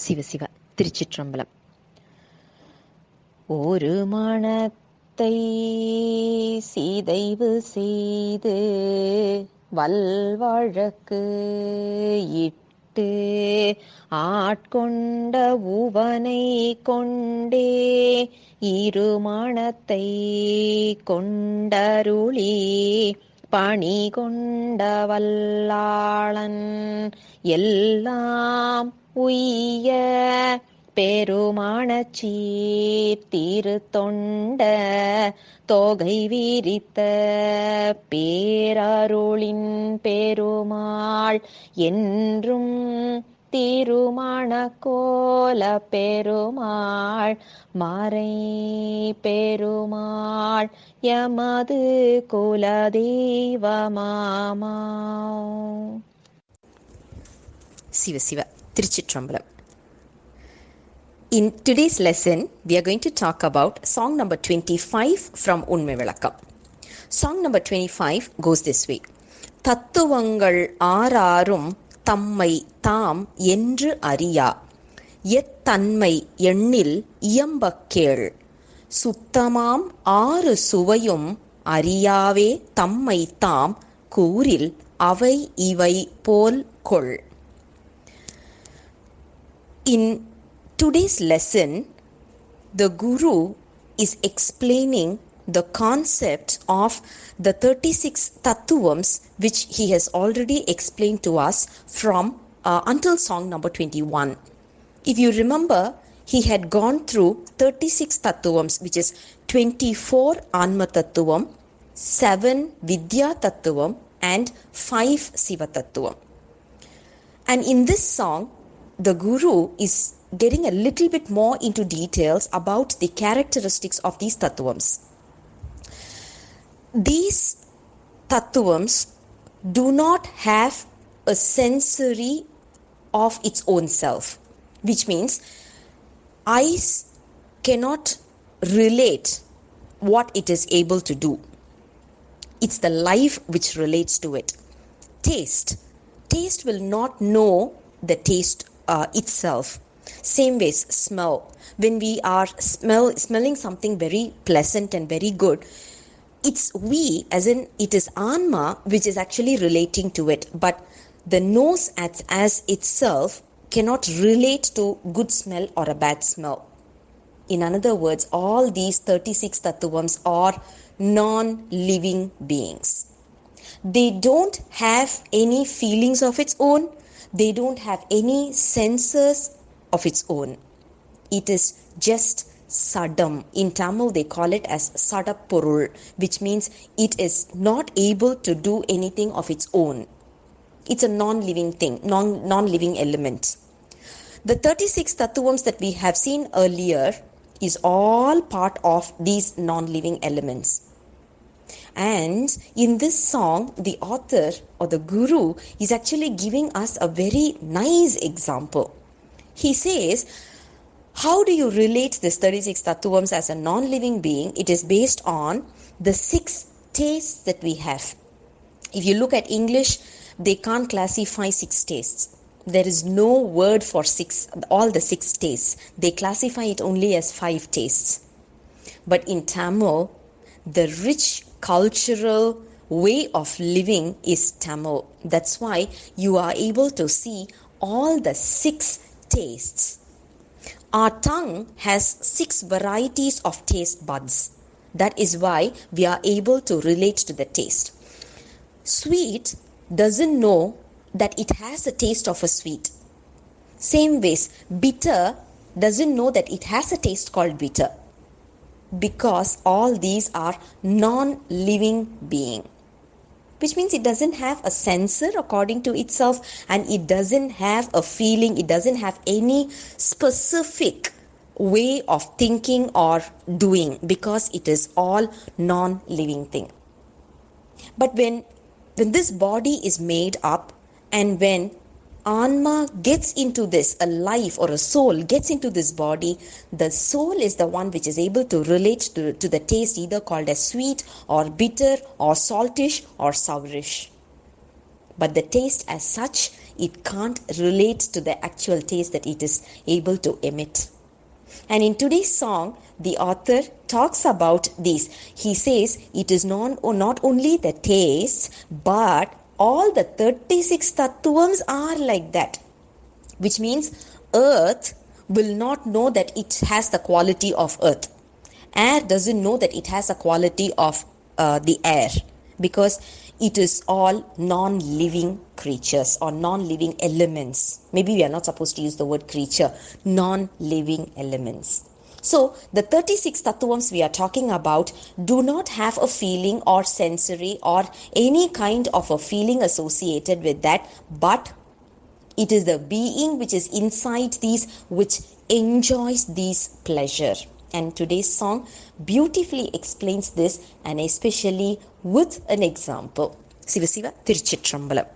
சிவ சிவ திருச்சிற்றம்பலம். ஒரு மனத்தை சீதைவு செய்து வல்வழக்கு இட்டு ஆட்கொண்ட உவனை கொண்டே இருமணத்தை கொண்டருளி பணி கொண்ட வல்லாளன் எல்லாம் உய்ய பெருமானச்சீர் திருத்தொண்ட தொகை விரித்த பேரருளின் பெருமாள் என்றும் திருமண கோல பெருமாள் மறை பெருமாள் யமது குலதெய்வமாமா. சிவ சிவ திருச்சிற்றம்பலம். In today's lesson, we are going to talk about song number 25 from Unmai Vilakkam. Song number 25 goes this way. தத்துவங்கள் ஆறாரும் தம்மை தாம் என்று அறியா எத்தன்மை எண்ணில் இயம்பக் கேள் சுத்தமாம் ஆறு சுவையும் அறியாவே தம்மை தாம் கூறில் அவை இவை போல் கொள். In today's lesson, the Guru is explaining the concept of the 36 tattvams which he has already explained to us from until song number 21. If you remember, he had gone through 36 tattvams, which is 24 Anma tattvam, 7 Vidya tattvam and 5 Siva tattvam. And in this song, the Guru is getting a little bit more into details about the characteristics of these tattvams. These tattvams do not have a sensory of its own self, which means eyes cannot relate what it is able to do. It's the life which relates to it. Taste will not know the taste itself. Same ways, smell. When we are smelling something very pleasant and very good, it's we, as in it is Anma, which is actually relating to it. But the nose as itself cannot relate to good smell or a bad smell. In other words, all these 36 tattvams are non-living beings. They don't have any feelings of its own. They don't have any senses of its own. It is just sadam. In Tamil they call it as sadapurul, which means it is not able to do anything of its own. It's a non-living thing, non-living element. The 36 tattvams that we have seen earlier is all part of these non-living elements. And in this song, the author or the Guru is actually giving us a very nice example. He says, how do you relate this 36 tattvams as a non-living being? It is based on the 6 tastes that we have. If you look at English, they can't classify 6 tastes. There is no word for all the 6 tastes. They classify it only as 5 tastes. But in Tamil, the rich cultural way of living is Tamil. That's why you are able to see all the 6 tastes. Our tongue has 6 varieties of taste buds. That is why we are able to relate to the taste. Sweet doesn't know that it has a taste of a sweet. Same ways, bitter doesn't know that it has a taste called bitter. Because all these are non-living being, which means it doesn't have a sensor according to itself, and it doesn't have a feeling, it doesn't have any specific way of thinking or doing, because it is all non-living thing. But when this body is made up, and when Anma gets into this, a life or a soul gets into this body, the soul is the one which is able to relate to the taste, either called as sweet or bitter or saltish or sourish. but the taste as such, it can't relate to the actual taste that it is able to emit. And in today's song, the author talks about this. He says it is not only the taste, but all the 36 tattvams are like that, which means earth will not know that it has the quality of earth. Air doesn't know that it has a quality of the air, because it is all non-living creatures or non-living elements. Maybe we are not supposed to use the word creature, non-living elements. So the 36 tattvams we are talking about do not have a feeling or sensory or any kind of a feeling associated with that, but it is the being which is inside these which enjoys these pleasure. And today's song beautifully explains this, and especially with an example. Siva Siva Tiruchitrambalam.